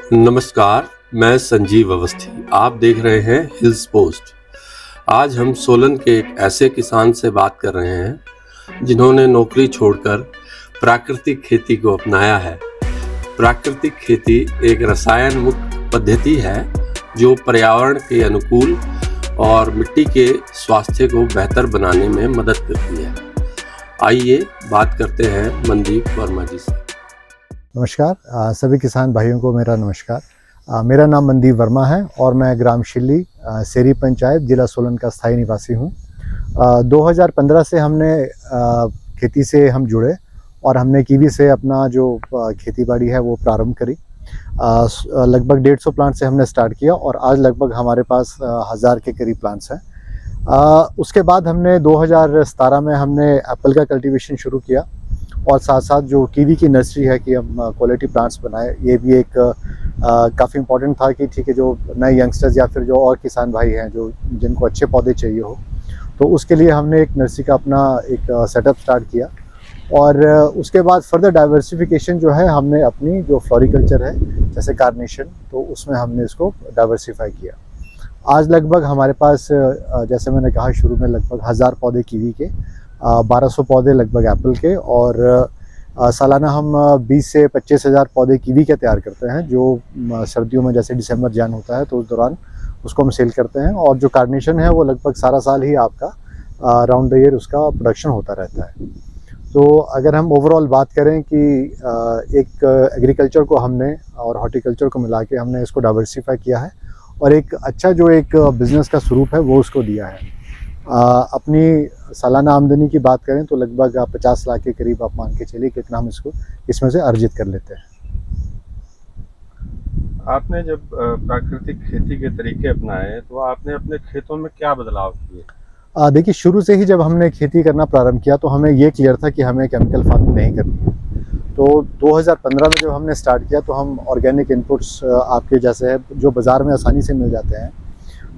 नमस्कार, मैं संजीव अवस्थी। आप देख रहे हैं हिल्स पोस्ट। आज हम सोलन के एक ऐसे किसान से बात कर रहे हैं जिन्होंने नौकरी छोड़कर प्राकृतिक खेती को अपनाया है। प्राकृतिक खेती एक रसायन मुक्त पद्धति है जो पर्यावरण के अनुकूल और मिट्टी के स्वास्थ्य को बेहतर बनाने में मदद करती है। आइए बात करते हैं मनदीप वर्मा जी से। नमस्कार सभी किसान भाइयों को मेरा नमस्कार। मेरा नाम मनदीप वर्मा है और मैं ग्राम शिल्ली सेरी पंचायत जिला सोलन का स्थायी निवासी हूँ। 2015 से हमने खेती से हम जुड़े और हमने कीवी से अपना जो खेतीबाड़ी है वो प्रारंभ करी। लगभग 150 प्लांट से हमने स्टार्ट किया और आज लगभग हमारे पास 1000 के करीब प्लांट्स हैं। उसके बाद हमने 2017 में हमने एप्पल का कल्टीवेशन शुरू किया और साथ साथ जो कीवी की नर्सरी है कि हम क्वालिटी प्लांट्स बनाए, ये भी एक काफ़ी इम्पोर्टेंट था कि ठीक है, जो नए यंगस्टर्स या फिर जो और किसान भाई हैं जो जिनको अच्छे पौधे चाहिए हो, तो उसके लिए हमने एक नर्सरी का अपना एक सेटअप स्टार्ट किया। और उसके बाद फर्दर डाइवर्सिफिकेशन जो है हमने अपनी जो फ्लोरिकल्चर है जैसे कार्नेशन, तो उसमें हमने इसको डाइवर्सिफाई किया। आज लगभग हमारे पास जैसे मैंने कहा शुरू में लगभग 1000 पौधे कीवी के, 1200 पौधे लगभग एप्पल के और सालाना हम 20 से 25 हज़ार पौधे कीवी के तैयार करते हैं, जो सर्दियों में जैसे दिसंबर जैन होता है तो उस दौरान उसको हम सेल करते हैं। और जो कार्नेशन है वो लगभग सारा साल ही आपका राउंड द ईयर उसका प्रोडक्शन होता रहता है। तो अगर हम ओवरऑल बात करें कि एक एग्रीकल्चर को हमने और हॉर्टिकल्चर को मिला के हमने इसको डाइवर्सिफाई किया है और एक अच्छा जो एक बिज़नेस का स्वरूप है वो उसको दिया है। अपनी सालाना आमदनी की बात करें तो लगभग 50 लाख के करीब आप मान के चलिए कितना हम इसको इसमें से अर्जित कर लेते हैं। आपने जब प्राकृतिक खेती के तरीके अपनाए तो आपने अपने खेतों में क्या बदलाव किए? देखिए, शुरू से ही जब हमने खेती करना प्रारंभ किया तो हमें ये क्लियर था कि हमें केमिकल फार्मिंग नहीं करनी है। तो 2015 में जब हमने स्टार्ट किया तो हम ऑर्गेनिक इनपुट्स आपके जैसे जो बाज़ार में आसानी से मिल जाते हैं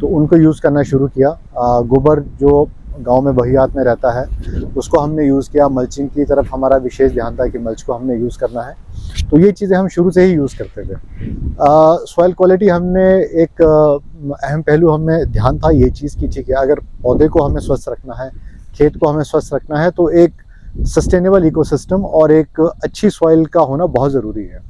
तो उनको यूज़ करना शुरू किया। गोबर जो गांव में बहियात में रहता है उसको हमने यूज़ किया। मल्चिंग की तरफ हमारा विशेष ध्यान था कि मल्च को हमने यूज़ करना है, तो ये चीज़ें हम शुरू से ही यूज़ करते थे। सॉइल क्वालिटी हमने एक अहम पहलू हमें ध्यान था ये चीज़ की ठीक है, अगर पौधे को हमें स्वस्थ रखना है, खेत को हमें स्वस्थ रखना है तो एक सस्टेनेबल इकोसिस्टम और एक अच्छी सॉइल का होना बहुत ज़रूरी है।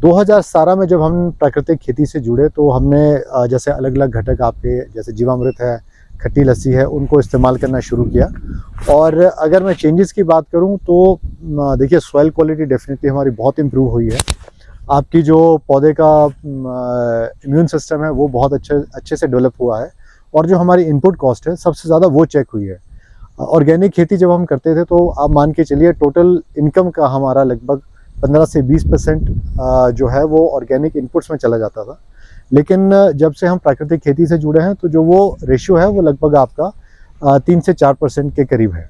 2017 में जब हम प्राकृतिक खेती से जुड़े तो हमने जैसे अलग अलग घटक आपके जैसे जीवामृत है, खट्टी लस्सी है, उनको इस्तेमाल करना शुरू किया। और अगर मैं चेंजेस की बात करूं तो देखिए, सॉइल क्वालिटी डेफिनेटली हमारी बहुत इम्प्रूव हुई है। आपकी जो पौधे का इम्यून सिस्टम है वो बहुत अच्छे से डेवलप हुआ है और जो हमारी इनपुट कॉस्ट है सबसे ज़्यादा वो चेक हुई है। ऑर्गेनिक खेती जब हम करते थे तो आप मान के चलिए टोटल इनकम का हमारा लगभग 15 से 20% जो है वो ऑर्गेनिक इनपुट्स में चला जाता था। लेकिन जब से हम प्राकृतिक खेती से जुड़े हैं तो जो वो रेशियो है वो लगभग आपका 3 से 4% के करीब है,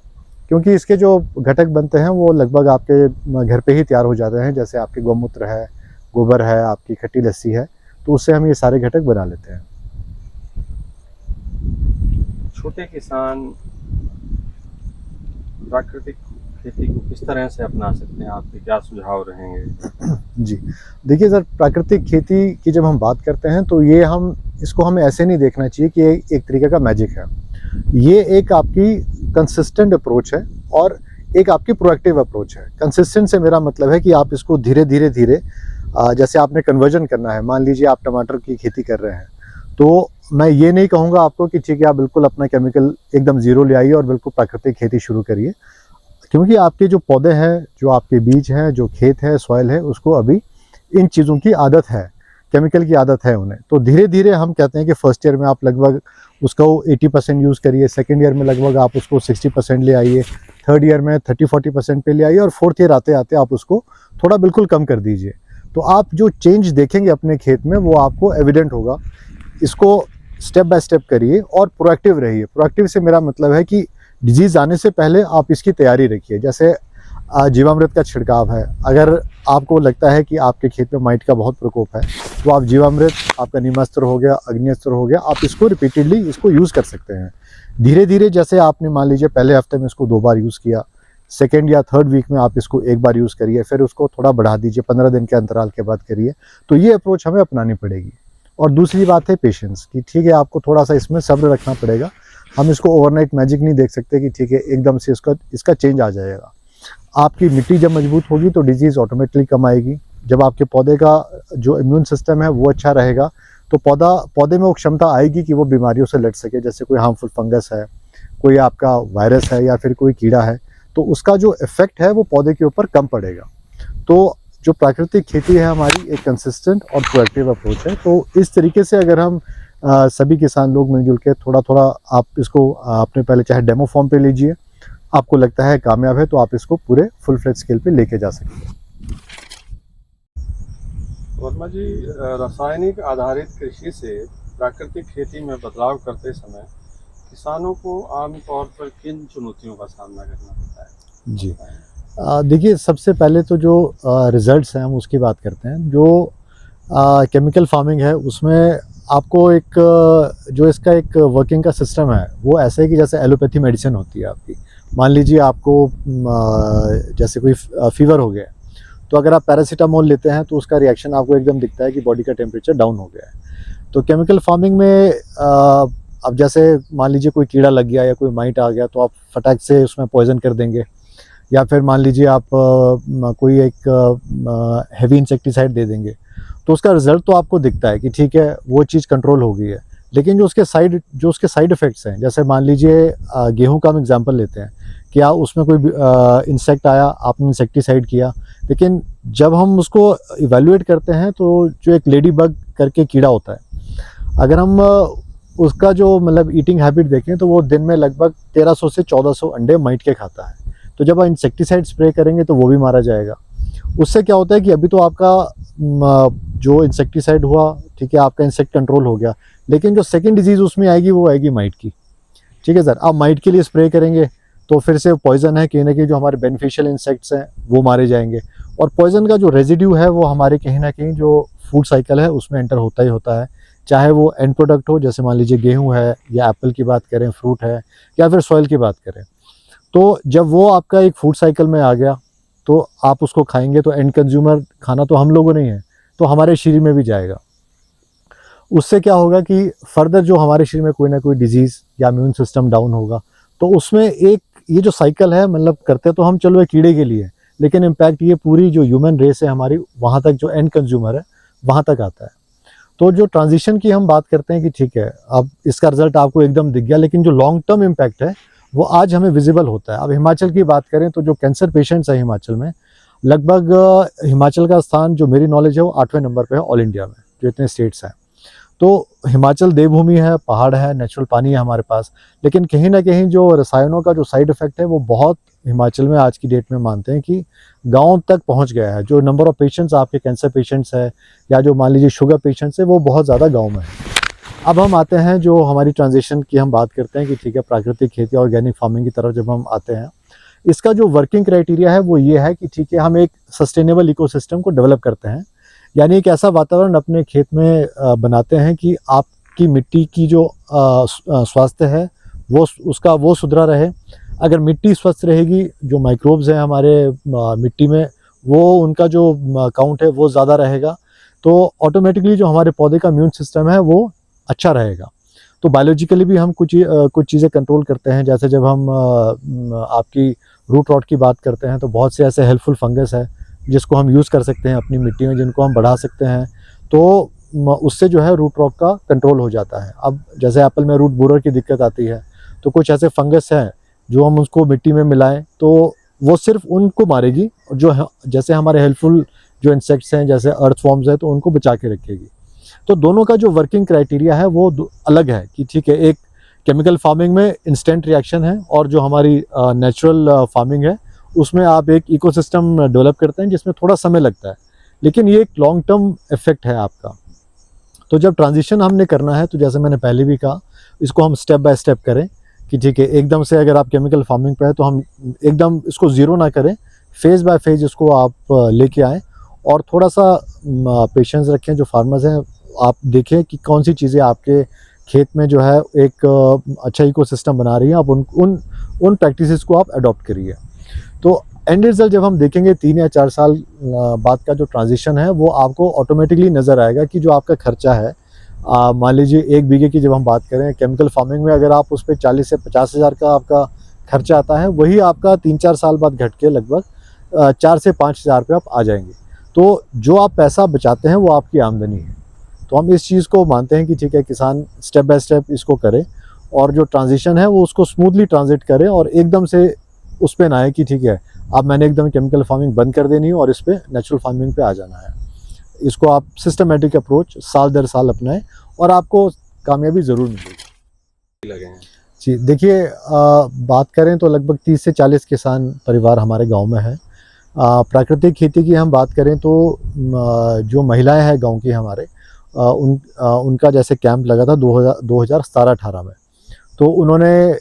क्योंकि इसके जो घटक बनते हैं वो लगभग आपके घर पे ही तैयार हो जाते हैं। जैसे आपके गौमूत्र है, गोबर है, आपकी खट्टी लस्सी है, तो उससे हम ये सारे घटक बना लेते हैं। छोटे किसान प्राकृतिक खेती को किस तरह से अपना सकते हैं? आपके क्या सुझाव रहेंगे? जी, देखिए सर, प्राकृतिक खेती की जब हम बात करते हैं तो ये इसको हमें ऐसे नहीं देखना चाहिए कि एक तरीके का मैजिक है। ये एक आपकी कंसिस्टेंट अप्रोच है और एक आपकी प्रोएक्टिव अप्रोच है। कंसिस्टेंट से मेरा मतलब है कि आप इसको धीरे धीरे जैसे आपने कन्वर्जन करना है, मान लीजिए आप टमाटर की खेती कर रहे हैं, तो मैं ये नहीं कहूँगा आपको कि ठीक है आप बिल्कुल अपना केमिकल एकदम ज़ीरो ले आइए और बिल्कुल प्राकृतिक खेती शुरू करिए, क्योंकि आपके जो पौधे हैं, जो आपके बीज हैं, जो खेत है, सॉइल है, उसको अभी इन चीज़ों की आदत है, केमिकल की आदत है उन्हें। तो धीरे धीरे हम कहते हैं कि फर्स्ट ईयर में आप लगभग उसको 80% यूज़ करिए, सेकेंड ईयर में लगभग आप उसको 60% ले आइए, थर्ड ईयर में 30-40% पे ले आइए और फोर्थ ईयर आते आते आप उसको थोड़ा बिल्कुल कम कर दीजिए। तो आप जो चेंज देखेंगे अपने खेत में वो आपको एविडेंट होगा। इसको स्टेप बाय स्टेप करिए और प्रोएक्टिव रहिए। प्रोएक्टिव से मेरा मतलब है कि डिजीज़ आने से पहले आप इसकी तैयारी रखिए। जैसे जीवामृत का छिड़काव है, अगर आपको लगता है कि आपके खेत में माइट का बहुत प्रकोप है तो आप जीवामृत, आपका नीमास्त्र हो गया, अग्निअस्त्र हो गया, आप इसको रिपीटेडली इसको यूज़ कर सकते हैं। धीरे धीरे जैसे आपने मान लीजिए पहले हफ्ते में इसको 2 बार यूज़ किया, सेकेंड या थर्ड वीक में आप इसको एक बार यूज़ करिए, फिर उसको थोड़ा बढ़ा दीजिए, 15 दिन के अंतराल के बाद करिए। तो ये अप्रोच हमें अपनानी पड़ेगी। और दूसरी बात है पेशेंस की, ठीक है, आपको थोड़ा सा इसमें सब्र रखना पड़ेगा। हम इसको ओवरनाइट मैजिक नहीं देख सकते कि ठीक है एकदम से इसका चेंज आ जाएगा। आपकी मिट्टी जब मजबूत होगी तो डिजीज़ ऑटोमेटिकली कम आएगी। जब आपके पौधे का जो इम्यून सिस्टम है वो अच्छा रहेगा तो पौधे में वो क्षमता आएगी कि वो बीमारियों से लड़ सके। जैसे कोई हार्मफुल फंगस है, कोई आपका वायरस है या फिर कोई कीड़ा है, तो उसका जो इफेक्ट है वो पौधे के ऊपर कम पड़ेगा। तो जो प्राकृतिक खेती है हमारी एक कंसिस्टेंट और प्रोएक्टिव अप्रोच है। तो इस तरीके से अगर हम सभी किसान लोग मिलजुल के थोड़ा थोड़ा आप इसको आपने पहले चाहे डेमो फॉर्म पे लीजिए, आपको लगता है कामयाब है तो आप इसको पूरे फुल फ्लेज स्केल पे लेके जा सकते हैं। वर्मा जी, रासायनिक आधारित कृषि से प्राकृतिक खेती में बदलाव करते समय किसानों को आमतौर पर किन चुनौतियों का सामना करना पड़ता है? जी, देखिए, सबसे पहले तो जो रिजल्ट्स हैं हम उसकी बात करते हैं। जो केमिकल फार्मिंग है उसमें आपको एक जो इसका एक वर्किंग का सिस्टम है वो ऐसा है कि जैसे एलोपैथी मेडिसिन होती है आपकी। मान लीजिए आपको जैसे कोई फीवर हो गया है, तो अगर आप पैरासीटामोल लेते हैं तो उसका रिएक्शन आपको एकदम दिखता है कि बॉडी का टेम्परेचर डाउन हो गया है। तो केमिकल फार्मिंग में अब जैसे मान लीजिए कोई कीड़ा लग गया या कोई माइट आ गया तो आप फटाक से उसमें पॉइजन कर देंगे, या फिर मान लीजिए आप कोई एक हेवी इंसेक्टिसाइड दे देंगे, तो उसका रिजल्ट तो आपको दिखता है कि ठीक है वो चीज़ कंट्रोल हो गई है। लेकिन जो उसके साइड इफ़ेक्ट्स हैं, जैसे मान लीजिए गेहूं का हम एग्जांपल लेते हैं कि आप उसमें कोई इंसेक्ट आया, आपने इंसेक्टिसाइड किया, लेकिन जब हम उसको इवैल्यूएट करते हैं तो जो एक लेडी बग करके कीड़ा होता है, अगर हम उसका जो मतलब ईटिंग हैबिट देखें तो वो दिन में लगभग 1300 से 1400 अंडे माइट के खाता है। तो जब आप इंसेक्टिसाइड स्प्रे करेंगे तो वो भी मारा जाएगा। उससे क्या होता है कि अभी तो आपका जो इंसेक्टिसाइड हुआ, ठीक है, आपका इंसेक्ट कंट्रोल हो गया, लेकिन जो सेकंड डिजीज़ उसमें आएगी वो आएगी माइट की। ठीक है सर, आप माइट के लिए स्प्रे करेंगे तो फिर से पॉइजन है, कहीं ना कहीं जो हमारे बेनिफिशियल इंसेक्ट्स हैं वो मारे जाएंगे, और पॉइजन का जो रेजिड्यू है वो हमारे कहीं ना कहीं जो फूड साइकिल है उसमें एंटर होता ही होता है, चाहे वो एंड प्रोडक्ट हो, जैसे मान लीजिए गेहूँ है या एप्पल की बात करें, फ्रूट है, या फिर सॉइल की बात करें। तो जब वो आपका एक फूड साइकिल में आ गया तो आप उसको खाएंगे तो एंड कंज्यूमर खाना तो हम लोगों नहीं है, तो हमारे शरीर में भी जाएगा। उससे क्या होगा कि फर्दर जो हमारे शरीर में कोई ना कोई डिजीज़ या इम्यून सिस्टम डाउन होगा, तो उसमें एक ये जो साइकिल है, मतलब करते तो हम चलो एक कीड़े के लिए, लेकिन इम्पैक्ट ये पूरी जो ह्यूमन रेस है हमारी, वहाँ तक जो एंड कंज्यूमर है वहाँ तक आता है। तो जो ट्रांजिशन की हम बात करते हैं कि ठीक है अब इसका रिजल्ट आपको एकदम दिख गया, लेकिन जो लॉन्ग टर्म इम्पैक्ट है वो आज हमें विजिबल होता है। अब हिमाचल की बात करें तो जो कैंसर पेशेंट्स हैं हिमाचल में, लगभग हिमाचल का स्थान जो मेरी नॉलेज है वो 8वें नंबर पे है ऑल इंडिया में, जो इतने स्टेट्स हैं। तो हिमाचल देवभूमि है, पहाड़ है, नेचुरल पानी है हमारे पास, लेकिन कहीं ना कहीं जो रसायनों का जो साइड इफेक्ट है वो बहुत हिमाचल में आज की डेट में मानते हैं कि गांव तक पहुंच गया है। जो नंबर ऑफ पेशेंट्स आपके कैंसर पेशेंट्स है या जो मान लीजिए शुगर पेशेंट्स है वो बहुत ज़्यादा गाँव में है। अब हम आते हैं जो हमारी ट्रांजिशन की हम बात करते हैं कि ठीक है प्राकृतिक खेती ऑर्गेनिक फार्मिंग की तरफ जब हम आते हैं, इसका जो वर्किंग क्राइटेरिया है वो ये है कि ठीक है हम एक सस्टेनेबल इकोसिस्टम को डेवलप करते हैं, यानी एक ऐसा वातावरण अपने खेत में बनाते हैं कि आपकी मिट्टी की जो स्वास्थ्य है वो सुधरा रहे। अगर मिट्टी स्वस्थ रहेगी, जो माइक्रोब्स हैं हमारे मिट्टी में वो उनका जो काउंट है वो ज़्यादा रहेगा, तो ऑटोमेटिकली जो हमारे पौधे का इम्यून सिस्टम है वो अच्छा रहेगा। तो बायोलॉजिकली भी हम कुछ चीज़ें कंट्रोल करते हैं। जैसे जब हम आपकी रूट रॉट की बात करते हैं तो बहुत से ऐसे हेल्पफुल फंगस है जिसको हम यूज़ कर सकते हैं अपनी मिट्टी में, जिनको हम बढ़ा सकते हैं, तो उससे जो है रूट रॉट का कंट्रोल हो जाता है। अब जैसे एप्पल में रूट बोरर की दिक्कत आती है, तो कुछ ऐसे फंगस हैं जो हम उसको मिट्टी में मिलाएं तो वो सिर्फ उनको मारेगी, जो जैसे हमारे हेल्पफुल जो इंसेक्ट्स हैं जैसे अर्थ फॉर्म्स है तो उनको बचा के रखेगी। तो दोनों का जो वर्किंग क्राइटेरिया है वो अलग है कि ठीक है एक केमिकल फार्मिंग में इंस्टेंट रिएक्शन है, और जो हमारी नेचुरल फार्मिंग है उसमें आप एक इकोसिस्टम डेवलप करते हैं जिसमें थोड़ा समय लगता है, लेकिन ये एक लॉन्ग टर्म इफेक्ट है आपका। तो जब ट्रांजिशन हमने करना है तो जैसे मैंने पहले भी कहा, इसको हम स्टेप बाय स्टेप करें कि ठीक है एकदम से अगर आप केमिकल फार्मिंग पे है तो हम एकदम इसको ज़ीरो ना करें, फेज़ बाय फेज़ इसको आप लेके आएँ और थोड़ा सा पेशेंस रखें। जो फार्मर्स हैं आप देखें कि कौन सी चीज़ें आपके खेत में जो है एक अच्छा इकोसिस्टम बना रही है, आप उन प्रैक्टिसेस को आप अडॉप्ट करिए। तो एंड रिजल्ट जब हम देखेंगे 3 या 4 साल बाद का जो ट्रांजिशन है वो आपको ऑटोमेटिकली नज़र आएगा कि जो आपका खर्चा है, मान लीजिए 1 बीघे की जब हम बात करें केमिकल फार्मिंग में, अगर आप उस पर 40 से 50 हज़ार का आपका खर्चा आता है, वही आपका 3-4 साल बाद घट के लगभग 4 से 5 हज़ार पे आप आ जाएंगे। तो जो आप पैसा बचाते हैं वो आपकी आमदनी है। तो हम इस चीज़ को मानते हैं कि ठीक है, किसान स्टेप बाय स्टेप इसको करे और जो ट्रांजिशन है वो उसको स्मूथली ट्रांजिट करे और एकदम से उस पे ना आए कि ठीक है अब मैंने एकदम केमिकल फार्मिंग बंद कर देनी है और इस पे नेचुरल फार्मिंग पे आ जाना है। इसको आप सिस्टमेटिक अप्रोच साल दर साल अपनाएं और आपको कामयाबी ज़रूर मिलेगी। लगे हैं जी देखिए, बात करें तो लगभग 30 से 40 किसान परिवार हमारे गांव में है। प्राकृतिक खेती की हम बात करें तो जो महिलाएं हैं गांव की हमारे, उनका जैसे कैंप लगा था 2017-18 में, तो उन्होंने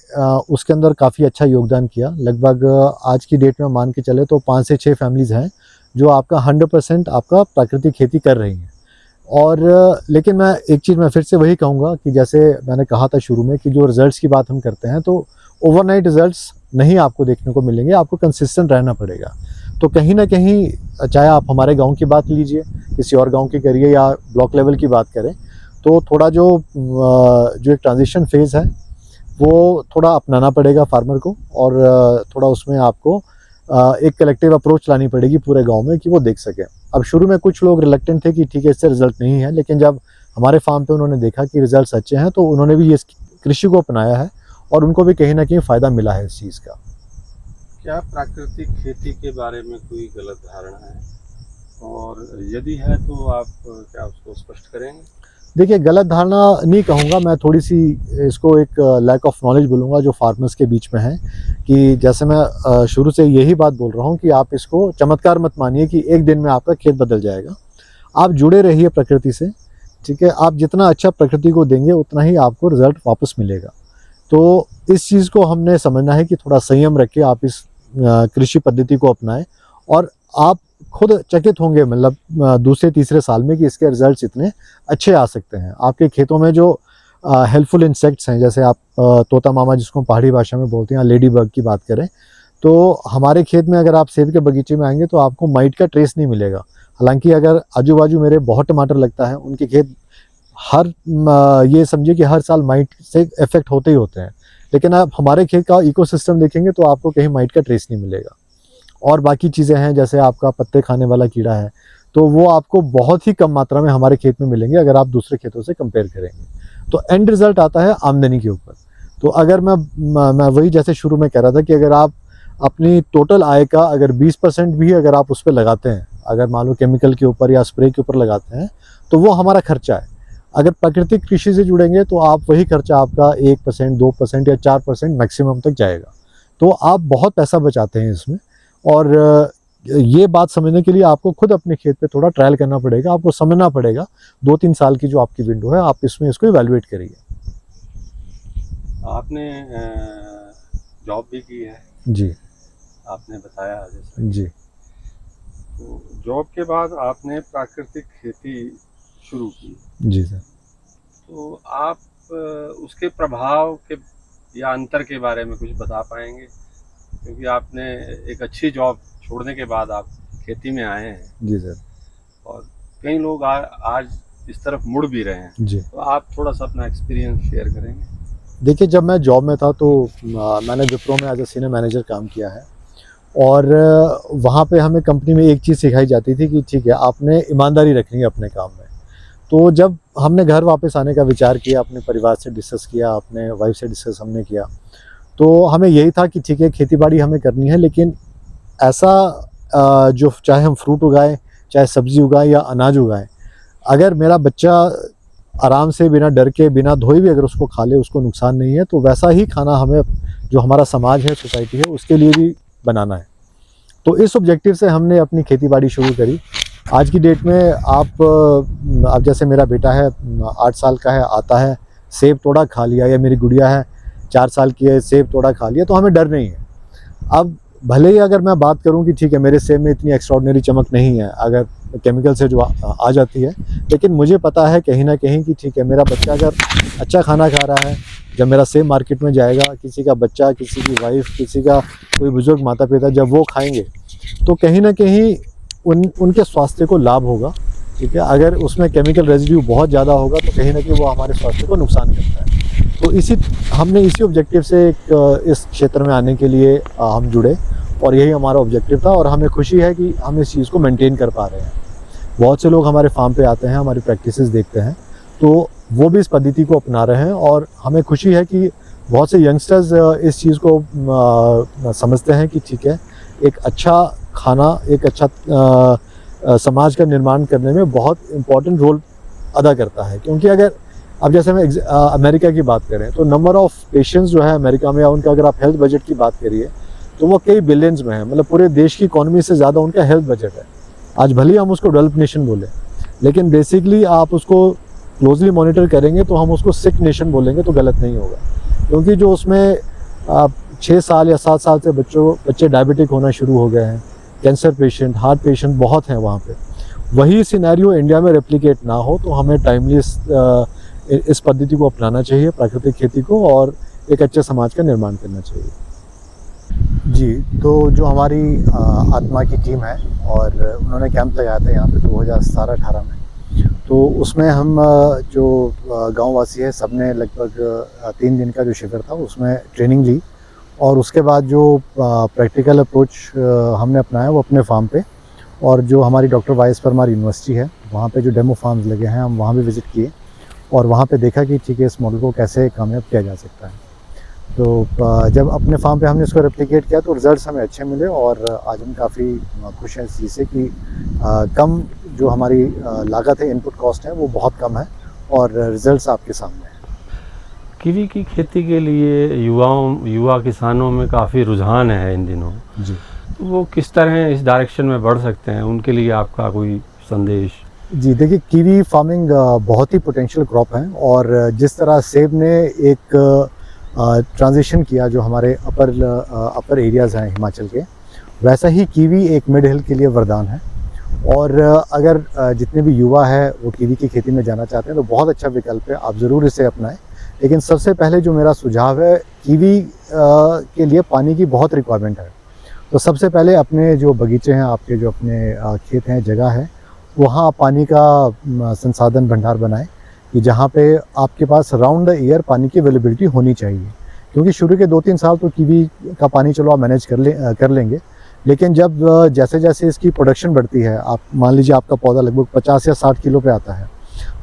उसके अंदर काफ़ी अच्छा योगदान किया। लगभग आज की डेट में मान के चले तो 5 से 6 फैमिलीज़ हैं जो आपका 100% आपका प्राकृतिक खेती कर रही हैं। और लेकिन मैं एक चीज़ मैं फिर से वही कहूँगा कि जैसे मैंने कहा था शुरू में कि जो रिज़ल्ट्स की बात हम करते हैं तो ओवरनाइट रिज़ल्ट्स नहीं आपको देखने को मिलेंगे, आपको कंसिस्टेंट रहना पड़ेगा। तो कहीं ना कहीं चाहे आप हमारे गांव की बात लीजिए, किसी और गांव की करिए या ब्लॉक लेवल की बात करें, तो थोड़ा जो एक ट्रांजिशन फेज़ है वो थोड़ा अपनाना पड़ेगा फार्मर को और थोड़ा उसमें आपको एक कलेक्टिव अप्रोच लानी पड़ेगी पूरे गांव में कि वो देख सके। अब शुरू में कुछ लोग रिलक्टेंट थे कि ठीक है इससे रिजल्ट नहीं है, लेकिन जब हमारे फार्म पे उन्होंने देखा कि रिजल्ट्स अच्छे हैं तो उन्होंने भी ये कृषि को अपनाया है और उनको भी कहीं ना कहीं फ़ायदा मिला है इस चीज़ का। क्या प्राकृतिक खेती के बारे में कोई गलत धारणा है, और यदि है तो आप क्या उसको स्पष्ट करेंगे? देखिए, गलत धारणा नहीं कहूँगा मैं, थोड़ी सी इसको एक लैक ऑफ नॉलेज बोलूँगा जो फार्मर्स के बीच में है। कि जैसे मैं शुरू से यही बात बोल रहा हूँ कि आप इसको चमत्कार मत मानिए कि एक दिन में आपका खेत बदल जाएगा। आप जुड़े रहिए प्रकृति से, ठीक है। आप जितना अच्छा प्रकृति को देंगे उतना ही आपको रिजल्ट वापस मिलेगा। तो इस चीज़ को हमने समझना है कि थोड़ा संयम रख के आप इस कृषि पद्धति को अपनाएं और आप खुद चकित होंगे मतलब दूसरे तीसरे साल में कि इसके रिजल्ट्स इतने अच्छे आ सकते हैं। आपके खेतों में जो हेल्पफुल इंसेक्ट्स हैं, जैसे आप तोता मामा जिसको पहाड़ी भाषा में बोलते हैं, लेडी बग की बात करें तो हमारे खेत में अगर आप सेब के बगीचे में आएंगे तो आपको माइट का ट्रेस नहीं मिलेगा। हालांकि अगर आजू बाजू मेरे बहुत टमाटर लगता है, उनके खेत ये समझिए कि हर साल माइट से इफेक्ट होते ही होते हैं, लेकिन आप हमारे खेत का इकोसिस्टम देखेंगे तो आपको कहीं माइट का ट्रेस नहीं मिलेगा। और बाकी चीज़ें हैं जैसे आपका पत्ते खाने वाला कीड़ा है, तो वो आपको बहुत ही कम मात्रा में हमारे खेत में मिलेंगे अगर आप दूसरे खेतों से कंपेयर करेंगे। तो एंड रिजल्ट आता है आमदनी के ऊपर। तो अगर मैं वही जैसे शुरू में कह रहा था कि अगर आप अपनी टोटल आय का अगर 20% भी अगर आप उस पर लगाते हैं, अगर मान लो केमिकल के ऊपर या स्प्रे के ऊपर लगाते हैं, तो वो हमारा खर्चा है। अगर प्राकृतिक कृषि से जुड़ेंगे तो आप वही खर्चा आपका 1%, 2% या 4% मैक्सिमम तक जाएगा। तो आप बहुत पैसा बचाते हैं इसमें। और ये बात समझने के लिए आपको खुद अपने खेत पे थोड़ा ट्रायल करना पड़ेगा, आपको समझना पड़ेगा। 2-3 साल की जो आपकी विंडो है, आप इसमें इसको इवैल्यूएट करिए। आपने जॉब भी की है जी, आपने बताया जैसे, जी, तो जॉब के बाद आपने प्राकृतिक खेती शुरू की, जी सर। तो आप उसके प्रभाव के या अंतर के बारे में कुछ बता पाएंगे? क्योंकि आपने एक अच्छी जॉब छोड़ने के बाद आप खेती में आए हैं। जी सर। और कई लोग आज इस तरफ मुड़ भी रहे हैं, जी, तो आप थोड़ा सा अपना एक्सपीरियंस शेयर करेंगे? देखिए, जब मैं जॉब में था तो मैंने विप्रो में एज ए सीनियर मैनेजर काम किया है और वहाँ पे हमें कंपनी में एक चीज़ सिखाई जाती थी कि ठीक है, आपने ईमानदारी रखनी है अपने काम में। तो जब हमने घर वापस आने का विचार किया, अपने परिवार से डिस्कस किया, अपने वाइफ से डिस्कस हमने किया, तो हमें यही था कि ठीक है, खेती-बाड़ी हमें करनी है, लेकिन ऐसा जो चाहे हम फ्रूट उगाएँ, चाहे सब्ज़ी उगाएँ या अनाज उगाएँ, अगर मेरा बच्चा आराम से बिना डर के, बिना धोए भी अगर उसको खा ले, उसको नुकसान नहीं है, तो वैसा ही खाना हमें जो हमारा समाज है, सोसाइटी है, उसके लिए भी बनाना है। तो इस ऑब्जेक्टिव से हमने अपनी खेती-बाड़ी शुरू करी। आज की डेट में अब जैसे मेरा बेटा है 8 साल का है, आता है, सेब तोड़ा खा लिया, या मेरी गुड़िया है 4 साल की है, सेब तोड़ा खा लिया, तो हमें डर नहीं है। अब भले ही अगर मैं बात करूं कि ठीक है मेरे सेब में इतनी एक्स्ट्राऑर्डिनरी चमक नहीं है अगर केमिकल से जो आ जाती है, लेकिन मुझे पता है कहीं ना कहीं कि ठीक है मेरा बच्चा अगर अच्छा खाना खा रहा है, जब मेरा सेब मार्केट में जाएगा, किसी का बच्चा, किसी की वाइफ, किसी का कोई बुजुर्ग माता पिता जब वो खाएंगे तो कहीं ना कहीं उनके स्वास्थ्य को लाभ होगा। ठीक है, अगर उसमें केमिकल रेजिड्यू बहुत ज़्यादा होगा तो कहीं ना कहीं वो हमारे स्वास्थ्य को नुकसान करता है। तो हमने इसी ऑब्जेक्टिव से इस क्षेत्र में आने के लिए हम जुड़े और यही हमारा ऑब्जेक्टिव था और हमें खुशी है कि हम इस चीज़ को मेंटेन कर पा रहे हैं। बहुत से लोग हमारे फार्म पे आते हैं, हमारी प्रैक्टिसेस देखते हैं, तो वो भी इस पद्धति को अपना रहे हैं और हमें खुशी है कि बहुत से यंगस्टर्स इस चीज़ को समझते हैं कि ठीक है, एक अच्छा खाना एक अच्छा समाज का निर्माण करने में बहुत इम्पोर्टेंट रोल अदा करता है। क्योंकि अगर अब जैसे हम अमेरिका की बात करें तो नंबर ऑफ़ पेशेंट्स जो है अमेरिका में, या उनका अगर आप हेल्थ बजट की बात करिए तो वो कई बिलियंस में है, मतलब पूरे देश की इकॉनमी से ज़्यादा उनका हेल्थ बजट है। आज भले ही हम उसको डेवलप नेशन बोले, लेकिन बेसिकली आप उसको क्लोजली मॉनिटर करेंगे तो हम उसको सिक नेशन बोलेंगे तो गलत नहीं होगा। क्योंकि जो उसमें 6 साल या 7 साल से बच्चे डायबिटिक होना शुरू हो गए हैं, कैंसर पेशेंट, हार्ट पेशेंट बहुत हैं वहाँ पे। वही सिनेरियो इंडिया में रेप्लिकेट ना हो तो हमें टाइमली इस पद्धति को अपनाना चाहिए, प्राकृतिक खेती को, और एक अच्छे समाज का निर्माण करना चाहिए। जी, तो जो हमारी आत्मा की टीम है और उन्होंने कैंप लगाया था यहाँ पे 2017-18 में, तो उसमें हम जो गाँव वासी है सब ने लगभग 3 दिन का जो शिविर था उसमें ट्रेनिंग ली और उसके बाद जो प्रैक्टिकल अप्रोच हमने अपनाया वो अपने फार्म पे, और जो हमारी डॉक्टर वाई.एस. परमार यूनिवर्सिटी है वहाँ पे जो डेमो फार्म्स लगे हैं हम वहाँ भी विज़िट किए और वहाँ पे देखा कि ठीक है, इस मॉडल को कैसे कामयाब किया जा सकता है। तो जब अपने फार्म पे हमने इसको रेप्लिकेट किया तो रिज़ल्ट्स हमें अच्छे मिले और आज हम काफ़ी खुश हैं इस चीज़ से कि कम जो हमारी लागत है, इनपुट कॉस्ट है, वो बहुत कम है और रिज़ल्ट्स आपके सामने हैं। कीवी की खेती के लिए युवा किसानों में काफ़ी रुझान है इन दिनों जी। तो वो किस तरह इस डायरेक्शन में बढ़ सकते हैं, उनके लिए आपका कोई संदेश? जी, देखिए, कीवी फार्मिंग बहुत ही पोटेंशियल क्रॉप है और जिस तरह सेब ने एक ट्रांजिशन किया जो हमारे अपर एरियाज़ हैं हिमाचल के, वैसा ही कीवी एक मिड हिल के लिए वरदान है। और अगर जितने भी युवा है वो कीवी की खेती में जाना चाहते हैं तो बहुत अच्छा विकल्प है, आप ज़रूर इसे अपनाएं। लेकिन सबसे पहले जो मेरा सुझाव है, कीवी के लिए पानी की बहुत रिक्वायरमेंट है। तो सबसे पहले अपने जो बगीचे हैं, आपके जो अपने खेत हैं, जगह है, वहाँ पानी का संसाधन भंडार बनाएं कि जहाँ पे आपके पास राउंड द ईयर पानी की अवेलेबिलिटी होनी चाहिए। क्योंकि शुरू के 2-3 साल तो कीवी का पानी चलो आप मैनेज कर लेंगे, लेकिन जब जैसे जैसे इसकी प्रोडक्शन बढ़ती है, आप मान लीजिए आपका पौधा लगभग 50 या 60 किलो पे आता है,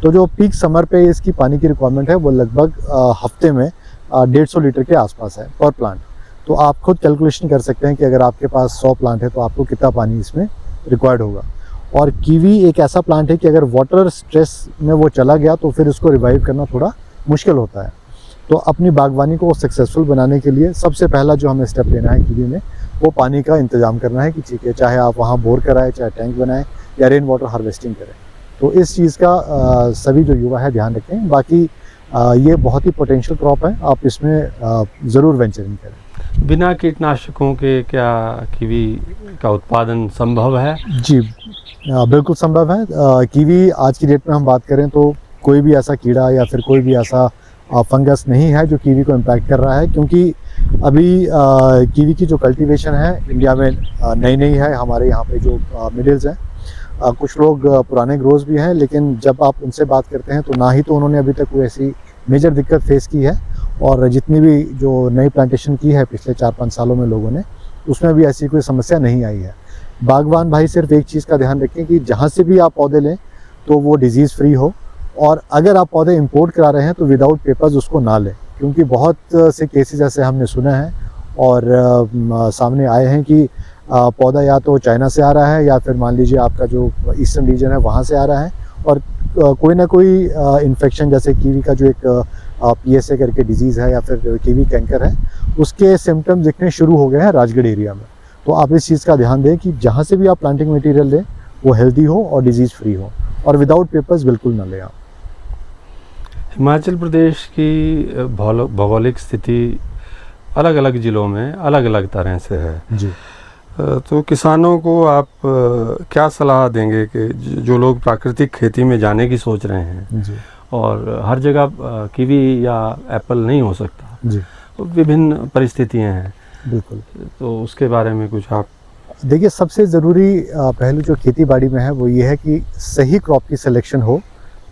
तो जो पीक समर पे इसकी पानी की रिक्वायरमेंट है वो लगभग हफ्ते में 150 लीटर के आसपास है पर प्लांट। तो आप खुद कैलकुलेशन कर सकते हैं कि अगर आपके पास 100 प्लांट है तो आपको कितना पानी इसमें रिक्वायर्ड होगा। और कीवी एक ऐसा प्लांट है कि अगर वाटर स्ट्रेस में वो चला गया तो फिर उसको रिवाइव करना थोड़ा मुश्किल होता है। तो अपनी बागवानी को सक्सेसफुल बनाने के लिए सबसे पहला जो हमें स्टेप लेना है कीवी में, वो पानी का इंतज़ाम करना है कि ठीक है, चाहे आप वहाँ बोर कराएं, चाहे टैंक बनाएं या रेन वाटर हार्वेस्टिंग करें। तो इस चीज़ का सभी जो युवा है ध्यान रखें। बाकी ये बहुत ही पोटेंशियल क्रॉप है, आप इसमें ज़रूर वेंचरिंग करें। बिना कीटनाशकों के क्या कीवी का उत्पादन संभव है? जी, बिल्कुल संभव है। कीवी आज की डेट में हम बात करें तो कोई भी ऐसा कीड़ा या फिर कोई भी ऐसा फंगस नहीं है जो कीवी को इम्पैक्ट कर रहा है। क्योंकि अभी कीवी की जो कल्टीवेशन है इंडिया में नई है। हमारे यहाँ पे जो मिडिल्स हैं, कुछ लोग पुराने ग्रोज भी हैं, लेकिन जब आप उनसे बात करते हैं तो ना ही तो उन्होंने अभी तक कोई ऐसी मेजर दिक्कत फेस की है, और जितनी भी जो नई प्लांटेशन की है पिछले 4-5 सालों में लोगों ने, उसमें भी ऐसी कोई समस्या नहीं आई है। बागवान भाई सिर्फ एक चीज़ का ध्यान रखें कि जहाँ से भी आप पौधे लें तो वो डिजीज़ फ्री हो, और अगर आप पौधे इंपोर्ट करा रहे हैं तो विदाउट पेपर्स उसको ना लें। क्योंकि बहुत से केसेस ऐसे हमने सुने हैं और सामने आए हैं कि पौधा या तो चाइना से आ रहा है या फिर मान लीजिए आपका जो ईस्टर्न रीजन है वहाँ से आ रहा है, और कोई ना कोई इन्फेक्शन, जैसे कीवी का जो एक PSA करके डिजीज़ है या फिर कीवी कैंकर है, उसके सिम्टम्स दिखने शुरू हो गए हैं राजगढ़ एरिया में। तो आप इस चीज़ का ध्यान दें कि जहाँ से भी आप प्लांटिंग मटेरियल लें वो हेल्दी हो और डिजीज़ फ्री हो, और विदाउट पेपर्स बिल्कुल ना लें आप। हिमाचल प्रदेश की भौगोलिक स्थिति अलग अलग ज़िलों में अलग अलग तरह से है जी। तो किसानों को आप क्या सलाह देंगे कि जो लोग प्राकृतिक खेती में जाने की सोच रहे हैं जी। और हर जगह कीवी या एप्पल नहीं हो सकता, जी तो विभिन्न परिस्थितियाँ हैं, बिल्कुल। तो उसके बारे में कुछ आप। देखिए, सबसे ज़रूरी पहलू जो खेती बाड़ी में है वो ये है कि सही क्रॉप की सिलेक्शन हो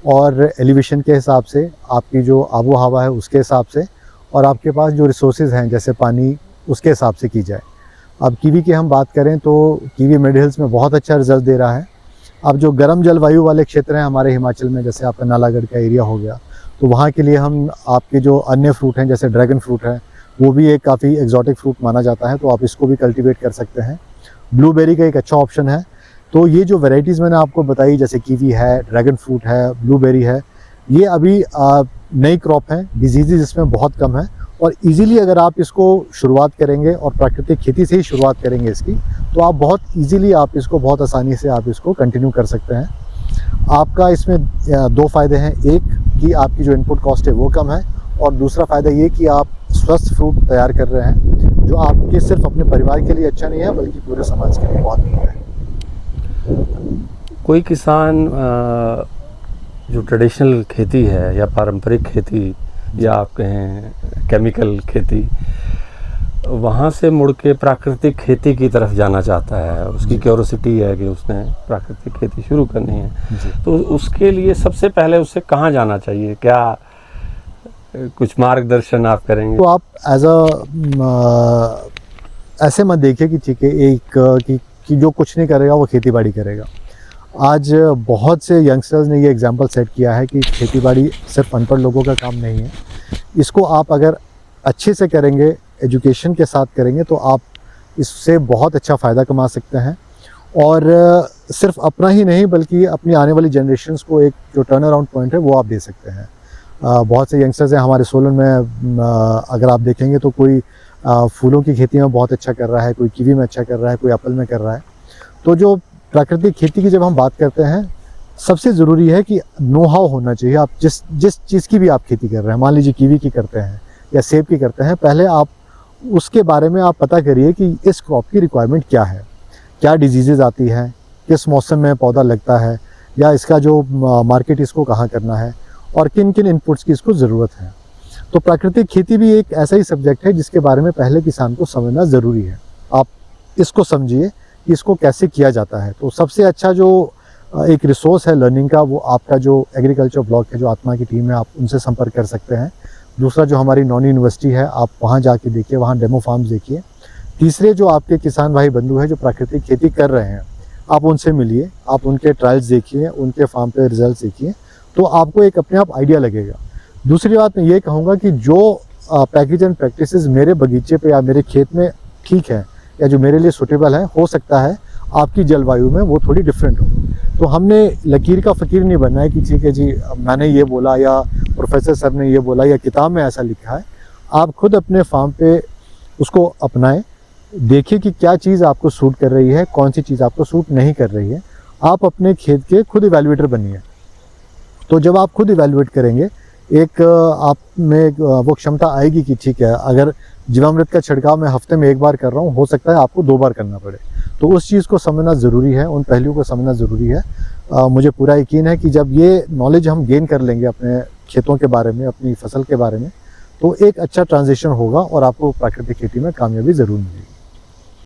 और एलिवेशन के हिसाब से, आपकी जो आबो हवा है उसके हिसाब से, और आपके पास जो रिसोर्सेज हैं जैसे पानी, उसके हिसाब से की जाए। अब कीवी की हम बात करें तो कीवी मिड हिल्स में बहुत अच्छा रिजल्ट दे रहा है। अब जो गर्म जलवायु वाले क्षेत्र हैं हमारे हिमाचल में, जैसे आपका नालागढ़ का एरिया हो गया, तो वहाँ के लिए हम आपके जो अन्य फ्रूट हैं जैसे ड्रैगन फ्रूट है, वो भी एक काफ़ी एक्जॉटिक फ्रूट माना जाता है, तो आप इसको भी कल्टीवेट कर सकते हैं। ब्लूबेरी का एक अच्छा ऑप्शन है। तो ये जो वैरायटीज़ मैंने आपको बताई, जैसे कीवी है, ड्रैगन फ्रूट है, ब्लूबेरी है, ये अभी नई क्रॉप है, डिजीज़ इसमें बहुत कम है, और इजीली अगर आप इसको शुरुआत करेंगे और प्राकृतिक खेती से ही शुरुआत करेंगे इसकी, तो आप बहुत इजीली आप इसको बहुत आसानी से आप इसको कंटिन्यू कर सकते हैं। आपका इसमें दो फ़ायदे हैं, एक कि आपकी जो इनपुट कॉस्ट है वो कम है, और दूसरा फ़ायदा ये कि आप स्वस्थ फ्रूट तैयार कर रहे हैं, जो आपके सिर्फ अपने परिवार के लिए अच्छा नहीं है बल्कि पूरे समाज के लिए बहुत अच्छा है। कोई किसान जो ट्रेडिशनल खेती है या पारंपरिक खेती या आप कहें केमिकल खेती, वहाँ से मुड़ के प्राकृतिक खेती की तरफ जाना चाहता है, उसकी क्यूरोसिटी है कि उसने प्राकृतिक खेती शुरू करनी है, तो उसके लिए सबसे पहले उसे कहाँ जाना चाहिए? क्या कुछ मार्गदर्शन आप करेंगे? तो आप ऐसे मत देखिए कि ठीक है एक कि जो कुछ नहीं करेगा वो खेती बाड़ी करेगा। आज बहुत से यंगस्टर्स ने ये एग्जांपल सेट किया है कि खेती बाड़ी सिर्फ अनपढ़ लोगों का काम नहीं है। इसको आप अगर अच्छे से करेंगे, एजुकेशन के साथ करेंगे, तो आप इससे बहुत अच्छा फ़ायदा कमा सकते हैं, और सिर्फ अपना ही नहीं बल्कि अपनी आने वाली जनरेशन्स को एक जो टर्न अराउंड पॉइंट है वो आप दे सकते हैं। बहुत से यंगस्टर्स हैं हमारे सोलन में, अगर आप देखेंगे तो कोई फूलों की खेती में बहुत अच्छा कर रहा है, कोई कीवी में अच्छा कर रहा है, कोई एप्पल में कर रहा है। तो जो प्राकृतिक खेती की जब हम बात करते हैं, सबसे ज़रूरी है कि नो हाउ होना चाहिए। आप जिस चीज़ की भी आप खेती कर रहे हैं, मान लीजिए कीवी की करते हैं या सेब की करते हैं, पहले आप उसके बारे में आप पता करिए कि इस क्रॉप की रिक्वायरमेंट क्या है, क्या डिजीज़ेज़ आती हैं, किस मौसम में पौधा लगता है, या इसका जो मार्केट इसको कहाँ करना है, और किन किन इनपुट्स की इसको ज़रूरत है। तो प्राकृतिक खेती भी एक ऐसा ही सब्जेक्ट है जिसके बारे में पहले किसान को समझना ज़रूरी है। आप इसको समझिए कि इसको कैसे किया जाता है। तो सबसे अच्छा जो एक रिसोर्स है लर्निंग का, वो आपका जो एग्रीकल्चर ब्लॉक है, जो आत्मा की टीम है, आप उनसे संपर्क कर सकते हैं। दूसरा जो हमारी नॉन यूनिवर्सिटी है, आप वहाँ जाके देखिए, वहाँ डेमो फार्म्स देखिए। तीसरे जो आपके किसान भाई बंधु हैं जो प्राकृतिक खेती कर रहे हैं, आप उनसे मिलिए, आप उनके ट्रायल्स देखिए, उनके फार्म पे रिजल्ट देखिए, तो आपको एक अपने आप आइडिया लगेगा। दूसरी बात मैं ये कहूँगा कि जो पैकेज एंड प्रैक्टिसेस मेरे बगीचे पे या मेरे खेत में ठीक है, या जो मेरे लिए सूटेबल है, हो सकता है आपकी जलवायु में वो थोड़ी डिफरेंट हो। तो हमने लकीर का फ़कीर नहीं बनना है कि ठीक है जी मैंने ये बोला या प्रोफेसर सर ने ये बोला या किताब में ऐसा लिखा है। आप खुद अपने फार्म पे उसको अपनाएं, देखिए कि क्या चीज़ आपको सूट कर रही है, कौन सी चीज़ आपको सूट नहीं कर रही है। आप अपने खेत के खुद इवैल्यूएटर बनिए। तो जब आप खुद इवैल्यूएट करेंगे, एक आप में वो क्षमता आएगी कि ठीक है, अगर जीवामृत का छिड़काव मैं हफ्ते में 1 बार कर रहा हूँ, हो सकता है आपको 2 बार करना पड़े। तो उस चीज़ को समझना ज़रूरी है, उन पहलुओं को समझना ज़रूरी है। मुझे पूरा यकीन है कि जब ये नॉलेज हम गेन कर लेंगे अपने खेतों के बारे में, अपनी फसल के बारे में, तो एक अच्छा ट्रांजिशन होगा और आपको प्राकृतिक खेती में कामयाबी ज़रूर मिलेगी।